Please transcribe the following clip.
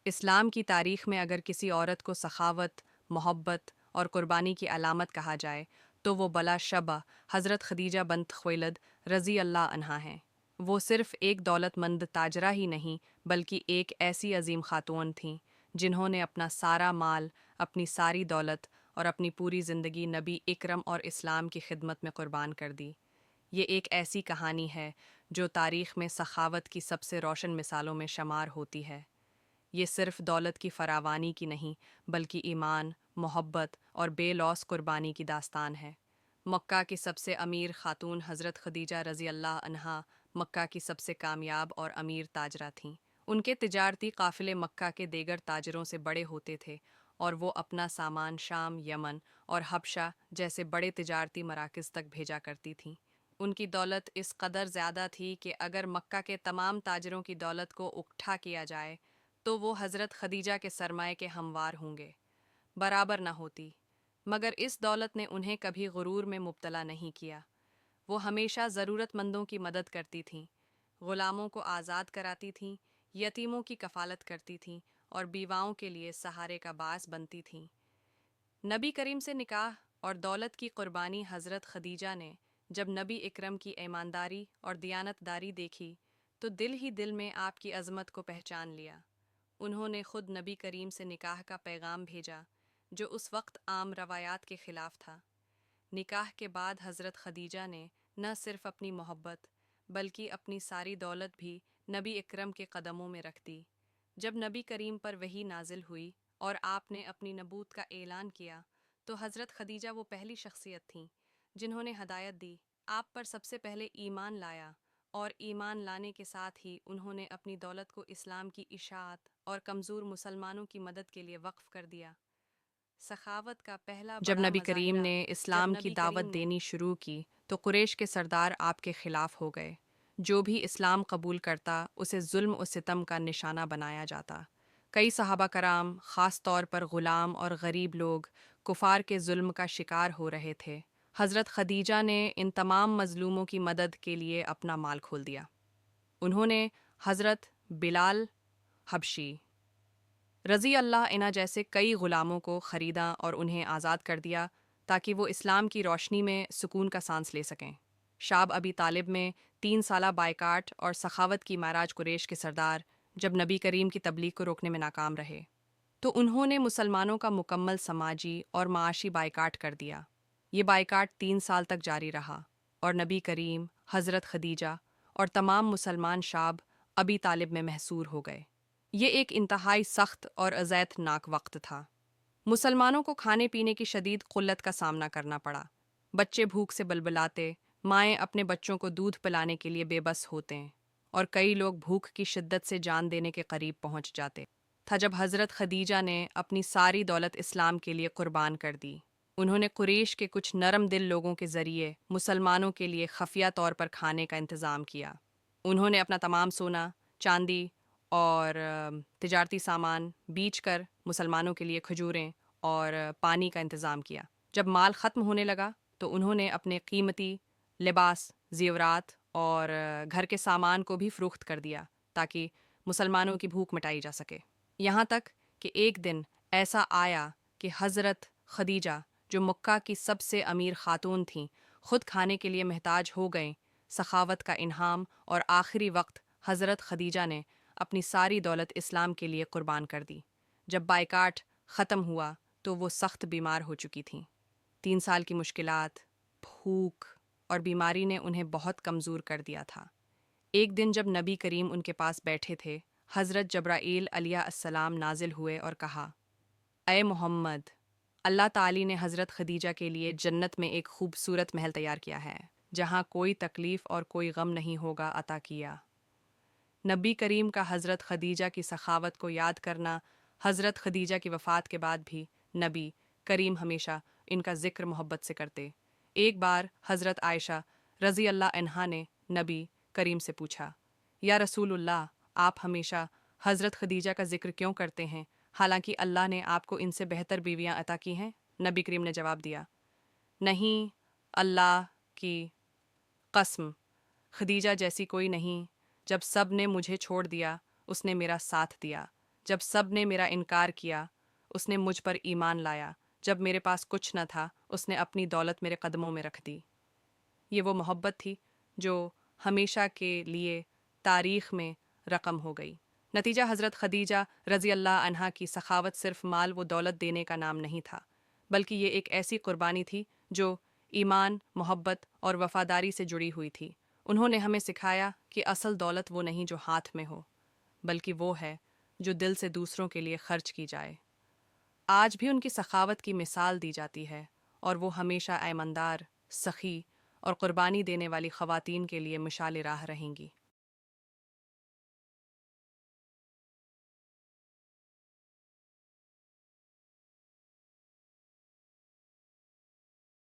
اسلام کی تاریخ میں اگر کسی عورت کو سخاوت، محبت اور قربانی کی علامت کہا جائے تو وہ بلا شبہ حضرت خدیجہ بنت خویلد رضی اللہ عنہا ہیں۔ وہ صرف ایک دولت مند تاجرہ ہی نہیں بلکہ ایک ایسی عظیم خاتون تھیں جنہوں نے اپنا سارا مال، اپنی ساری دولت اور اپنی پوری زندگی نبی اکرم اور اسلام کی خدمت میں قربان کر دی۔ یہ ایک ایسی کہانی ہے جو تاریخ میں سخاوت کی سب سے روشن مثالوں میں شمار ہوتی ہے۔ یہ صرف دولت کی فراوانی کی نہیں بلکہ ایمان، محبت اور بے لوث قربانی کی داستان ہے۔ مکہ کی سب سے امیر خاتون حضرت خدیجہ رضی اللہ عنہا مکہ کی سب سے کامیاب اور امیر تاجرہ تھیں۔ ان کے تجارتی قافلے مکہ کے دیگر تاجروں سے بڑے ہوتے تھے اور وہ اپنا سامان شام، یمن اور حبشہ جیسے بڑے تجارتی مراکز تک بھیجا کرتی تھیں۔ ان کی دولت اس قدر زیادہ تھی کہ اگر مکہ کے تمام تاجروں کی دولت کو اکٹھا کیا جائے تو وہ حضرت خدیجہ کے سرمائے کے ہموار ہوں گے، برابر نہ ہوتی۔ مگر اس دولت نے انہیں کبھی غرور میں مبتلا نہیں کیا۔ وہ ہمیشہ ضرورت مندوں کی مدد کرتی تھیں، غلاموں کو آزاد کراتی تھیں، یتیموں کی کفالت کرتی تھیں اور بیواؤں کے لیے سہارے کا باعث بنتی تھیں۔ نبی کریم سے نکاح اور دولت کی قربانی حضرت خدیجہ نے جب نبی اکرم کی ایمانداری اور دیانت داری دیکھی تو دل ہی دل میں آپ کی عظمت کو پہچان لیا۔ انہوں نے خود نبی کریم سے نکاح کا پیغام بھیجا جو اس وقت عام روایات کے خلاف تھا۔ نکاح کے بعد حضرت خدیجہ نے نہ صرف اپنی محبت بلکہ اپنی ساری دولت بھی نبی اکرم کے قدموں میں رکھ دی۔ جب نبی کریم پر وحی نازل ہوئی اور آپ نے اپنی نبوت کا اعلان کیا تو حضرت خدیجہ وہ پہلی شخصیت تھیں جنہوں نے ہدایت دی، آپ پر سب سے پہلے ایمان لایا اور ایمان لانے کے ساتھ ہی انہوں نے اپنی دولت کو اسلام کی اشاعت اور کمزور مسلمانوں کی مدد کے لیے وقف کر دیا۔ سخاوت کا پہلا جب بڑا نبی کریم مظاہرہ نے جب اسلام کی نبی کریم دعوت نے دینی شروع کی تو قریش کے سردار آپ کے خلاف ہو گئے۔ جو بھی اسلام قبول کرتا اسے ظلم و ستم کا نشانہ بنایا جاتا۔ کئی صحابہ کرام، خاص طور پر غلام اور غریب لوگ، کفار کے ظلم کا شکار ہو رہے تھے۔ حضرت خدیجہ نے ان تمام مظلوموں کی مدد کے لیے اپنا مال کھول دیا۔ انہوں نے حضرت بلال حبشی رضی اللہ عنہ جیسے کئی غلاموں کو خریدا اور انہیں آزاد کر دیا تاکہ وہ اسلام کی روشنی میں سکون کا سانس لے سکیں۔ شاب ابی طالب میں 3 سالہ بائیکاٹ اور سخاوت کی معراج قریش کے سردار جب نبی کریم کی تبلیغ کو روکنے میں ناکام رہے تو انہوں نے مسلمانوں کا مکمل سماجی اور معاشی بائیکاٹ کر دیا۔ یہ بائیکاٹ 3 سال تک جاری رہا اور نبی کریم، حضرت خدیجہ اور تمام مسلمان شاب ابی طالب میں محصور ہو گئے۔ یہ ایک انتہائی سخت اور اذیت ناک وقت تھا۔ مسلمانوں کو کھانے پینے کی شدید قلت کا سامنا کرنا پڑا۔ بچے بھوک سے بلبلاتے، مائیں اپنے بچوں کو دودھ پلانے کے لیے بے بس ہوتے ہیں اور کئی لوگ بھوک کی شدت سے جان دینے کے قریب پہنچ جاتے تھا جب حضرت خدیجہ نے اپنی ساری دولت اسلام کے لیے قربان کر دی۔ انہوں نے قریش کے کچھ نرم دل لوگوں کے ذریعے مسلمانوں کے لیے خفیہ طور پر کھانے کا انتظام کیا۔ انہوں نے اپنا تمام سونا، چاندی اور تجارتی سامان بیچ کر مسلمانوں کے لیے کھجوریں اور پانی کا انتظام کیا۔ جب مال ختم ہونے لگا تو انہوں نے اپنے قیمتی لباس، زیورات اور گھر کے سامان کو بھی فروخت کر دیا تاکہ مسلمانوں کی بھوک مٹائی جا سکے۔ یہاں تک کہ ایک دن ایسا آیا کہ حضرت خدیجہ جو مکہ کی سب سے امیر خاتون تھیں خود کھانے کے لیے محتاج ہو گئیں۔ سخاوت کا انعام اور آخری وقت حضرت خدیجہ نے اپنی ساری دولت اسلام کے لیے قربان کر دی۔ جب بائیکاٹ ختم ہوا تو وہ سخت بیمار ہو چکی تھیں۔ 3 سال کی مشکلات، بھوک اور بیماری نے انہیں بہت کمزور کر دیا تھا۔ ایک دن جب نبی کریم ان کے پاس بیٹھے تھے، حضرت جبرائیل علیہ السلام نازل ہوئے اور کہا، اے محمد، اللہ تعالی نے حضرت خدیجہ کے لیے جنت میں ایک خوبصورت محل تیار کیا ہے جہاں کوئی تکلیف اور کوئی غم نہیں ہوگا عطا کیا۔ نبی کریم کا حضرت خدیجہ کی سخاوت کو یاد کرنا، حضرت خدیجہ کی وفات کے بعد بھی نبی کریم ہمیشہ ان کا ذکر محبت سے کرتے۔ ایک بار حضرت عائشہ رضی اللہ عنہا نے نبی کریم سے پوچھا، یا رسول اللہ، آپ ہمیشہ حضرت خدیجہ کا ذکر کیوں کرتے ہیں حالانکہ اللہ نے آپ کو ان سے بہتر بیویاں عطا کی ہیں؟ نبی کریم نے جواب دیا، نہیں، اللہ کی قسم، خدیجہ جیسی کوئی نہیں۔ جب سب نے مجھے چھوڑ دیا اس نے میرا ساتھ دیا۔ جب سب نے میرا انکار کیا اس نے مجھ پر ایمان لایا، جب میرے پاس کچھ نہ تھا اس نے اپنی دولت میرے قدموں میں رکھ دی۔ یہ وہ محبت تھی جو ہمیشہ کے لیے تاریخ میں رقم ہو گئی۔ نتیجہ حضرت خدیجہ رضی اللہ عنہا کی سخاوت صرف مال و دولت دینے کا نام نہیں تھا، بلکہ یہ ایک ایسی قربانی تھی جو ایمان، محبت اور وفاداری سے جڑی ہوئی تھی۔ انہوں نے ہمیں سکھایا کہ اصل دولت وہ نہیں جو ہاتھ میں ہو، بلکہ وہ ہے جو دل سے دوسروں کے لیے خرچ کی جائے۔ آج بھی ان کی سخاوت کی مثال دی جاتی ہے اور وہ ہمیشہ ایماندار، سخی اور قربانی دینے والی خواتین کے لیے مشعل راہ رہیں گی۔